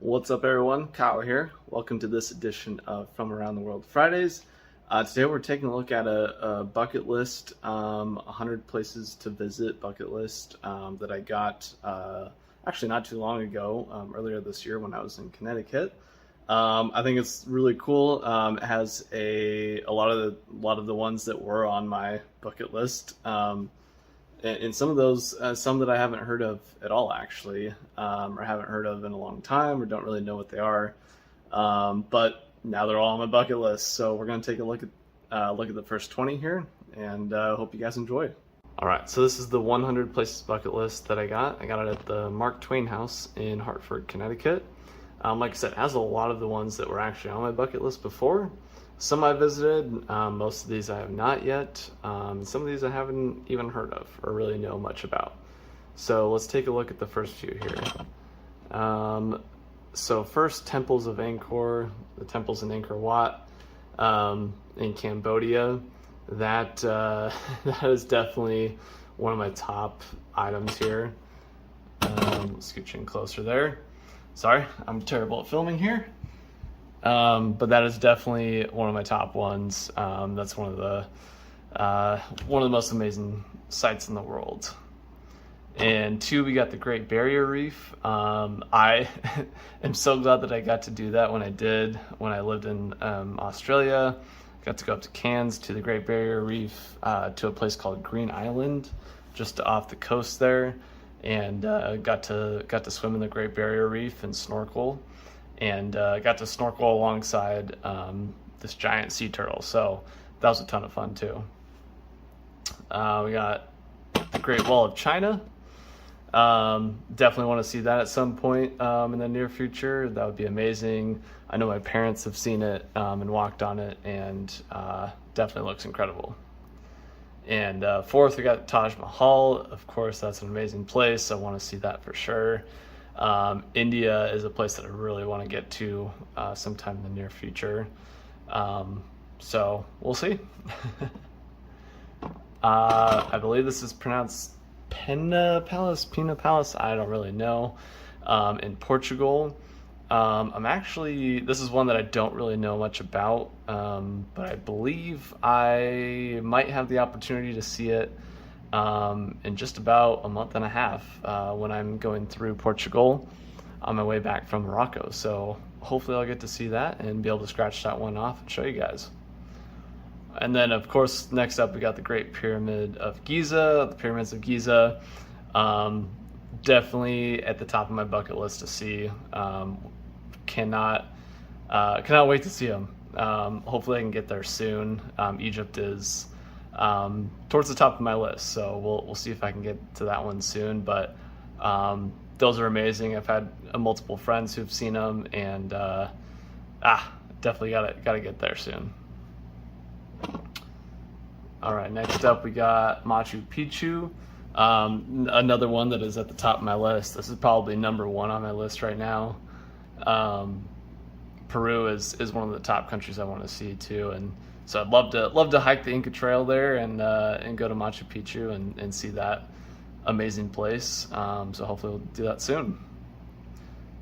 What's up, everyone? Kyle here. Welcome to this edition of From Around the World Fridays. Today we're taking a look at a bucket list, 100 places to visit bucket list that I got actually not too long ago, earlier this year when I was in Connecticut. I think it's really cool. It has a lot of the ones that were on my bucket list. And some of those, some that I haven't heard of at all, actually, or haven't heard of in a long time, or don't really know what they are. But now they're all on my bucket list, so we're going to take a look at the first 20 here, and hope you guys enjoy. All right, so this is the 100 places bucket list that I got. I got it at the Mark Twain House in Hartford, Connecticut. Like I said, it has a lot of the ones that were actually on my bucket list before. Some I visited, most of these I have not yet. Some of these I haven't even heard of or really know much about. So let's take a look at the first few here. So first, Temples of Angkor, the temples in Angkor Wat in Cambodia. That that is definitely one of my top items here. Scooch in closer there. Sorry, I'm terrible at filming here. But that is definitely one of my top ones. That's one of the most amazing sights in the world. And two, we got the Great Barrier Reef. I am so glad that I got to do that when I did, when I lived in Australia. Got to go up to Cairns to the Great Barrier Reef, to a place called Green Island, just off the coast there, and got to swim in the Great Barrier Reef and snorkel. And got to snorkel alongside this giant sea turtle. So that was a ton of fun too. We got the Great Wall of China. Definitely want to see that at some point in the near future. That would be amazing. I know my parents have seen it and walked on it, and definitely looks incredible. And fourth, we got Taj Mahal. Of course, that's an amazing place. I want to see that for sure. India is a place that I really want to get to sometime in the near future. So we'll see. I believe this is pronounced Pina Palace. I don't really know. In Portugal. This is one that I don't really know much about, but I believe I might have the opportunity to see it in just about a month and a half when I'm going through Portugal on my way back from Morocco. So hopefully I'll get to see that and be able to scratch that one off and show you guys. And then, of course, next up we got the Great Pyramid of Giza, the Pyramids of Giza. Definitely at the top of my bucket list to see. Cannot wait to see them. Hopefully I can get there soon. Egypt is towards the top of my list, so we'll see if I can get to that one soon. But those are amazing. I've had multiple friends who've seen them, and definitely gotta get there soon. All right, next up we got Machu Picchu, another one that is at the top of my list. This is probably number one on my list right now. Peru is one of the top countries I want to see too, and so I'd love to hike the Inca Trail there and go to Machu Picchu and see that amazing place. So hopefully we'll do that soon.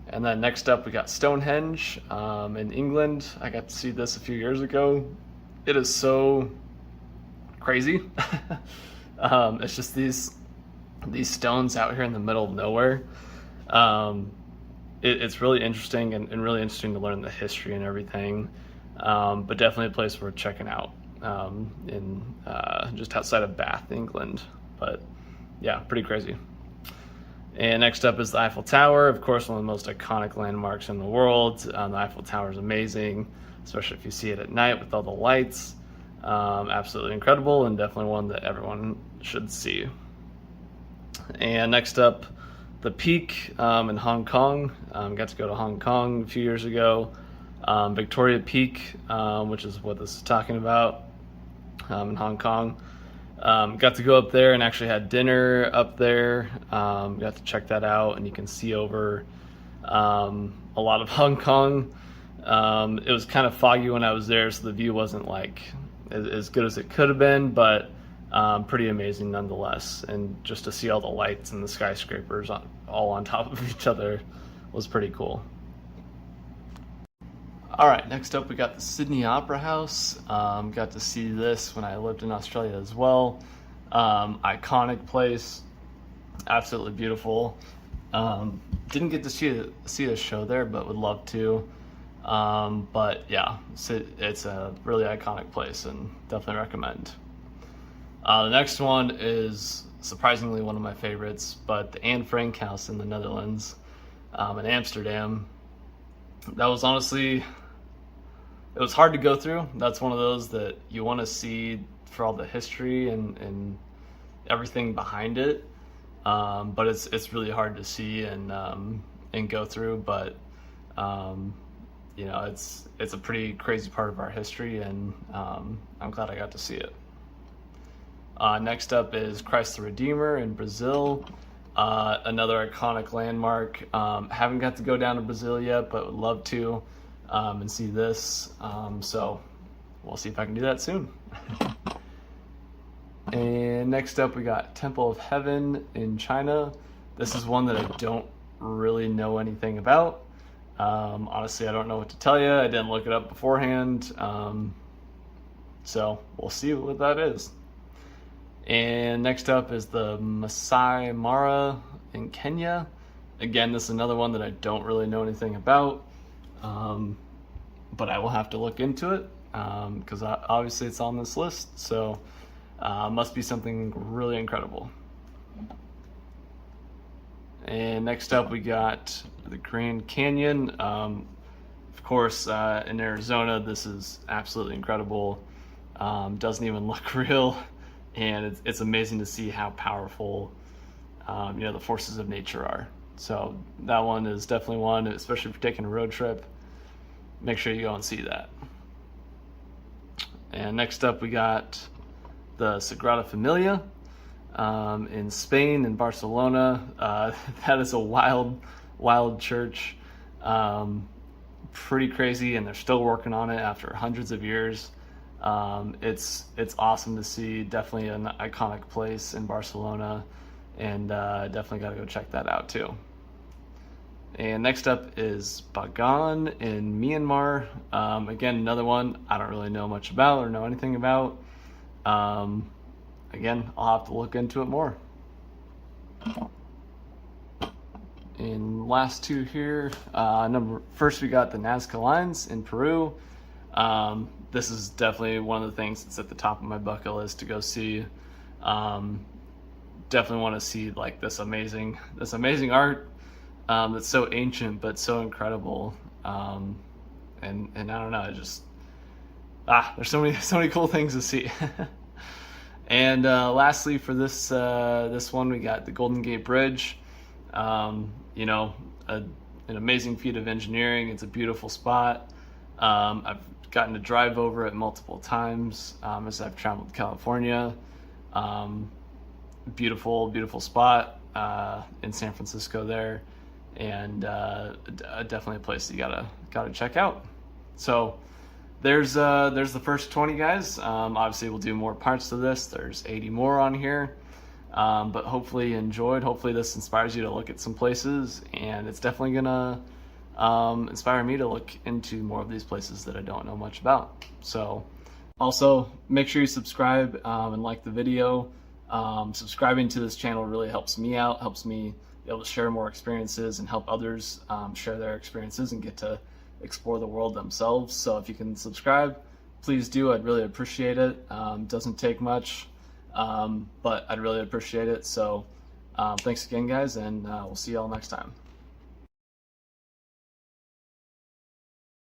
And then next up we got Stonehenge in England. I got to see this a few years ago. It is so crazy. It's just these stones out here in the middle of nowhere. It's really interesting and really interesting to learn the history and everything. But definitely a place worth checking out in just outside of Bath, England. But yeah, pretty crazy. And next up is the Eiffel Tower. Of course, one of the most iconic landmarks in the world. The Eiffel Tower is amazing, especially if you see it at night with all the lights. Absolutely incredible, and definitely one that everyone should see. And next up, the Peak in Hong Kong. Got to go to Hong Kong a few years ago. Victoria Peak, which is what this is talking about, in Hong Kong. Got to go up there and actually had dinner up there. Got to check that out, and you can see over a lot of Hong Kong. It was kind of foggy when I was there, so the view wasn't like as good as it could have been, but pretty amazing nonetheless. And just to see all the lights and the skyscrapers all on top of each other was pretty cool. All right, next up we got the Sydney Opera House. Got to see this when I lived in Australia as well. Iconic place, absolutely beautiful. Didn't get to see the show there, but would love to. But yeah, it's a really iconic place and definitely recommend. The next one is surprisingly one of my favorites, but the Anne Frank House in the Netherlands, in Amsterdam. That was honestly, it was hard to go through. That's one of those that you want to see for all the history and everything behind it. But it's really hard to see and go through. But you know, it's a pretty crazy part of our history, and I'm glad I got to see it. Next up is Christ the Redeemer in Brazil. Another iconic landmark. Haven't got to go down to Brazil yet, but would love to and see this. So we'll see if I can do that soon. And next up we got Temple of Heaven in China. This is one that I don't really know anything about. Honestly, I don't know what to tell you. I didn't look it up beforehand. So we'll see what that is. And next up is the Masai Mara in Kenya. Again, this is another one that I don't really know anything about, but I will have to look into it because obviously it's on this list, so must be something really incredible. And next up we got the Grand Canyon. Of course, in Arizona, this is absolutely incredible. Doesn't even look real. And it's amazing to see how powerful, you know, the forces of nature are. So that one is definitely one, especially if you're taking a road trip. Make sure you go and see that. And next up, we got the Sagrada Familia in Spain, in Barcelona. That is a wild church. Pretty crazy, and they're still working on it after hundreds of years. It's awesome to see. Definitely an iconic place in Barcelona, and definitely got to go check that out too. And next up is Bagan in Myanmar. Again, another one I don't really know much about or know anything about. Again, I'll have to look into it more. And last two here, first we got the Nazca Lines in Peru. This is definitely one of the things that's at the top of my bucket list to go see. Definitely want to see like this amazing art that's so ancient but so incredible. And I don't know, there's so many cool things to see. And lastly for this one, we got the Golden Gate Bridge. You know, an amazing feat of engineering. It's a beautiful spot. I've gotten to drive over it multiple times as I've traveled to California. Beautiful spot in San Francisco there, and definitely a place that you gotta check out. So there's the first 20 guys. Obviously we'll do more parts to this. There's 80 more on here, but hopefully you enjoyed. Hopefully this inspires you to look at some places, and it's definitely gonna inspire me to look into more of these places that I don't know much about. So also make sure you subscribe and like the video. Subscribing to this channel really helps me out, helps me be able to share more experiences and help others share their experiences and get to explore the world themselves. So if you can subscribe, please do. I'd really appreciate it. Doesn't take much, but I'd really appreciate it. So thanks again, guys, and we'll see you all next time.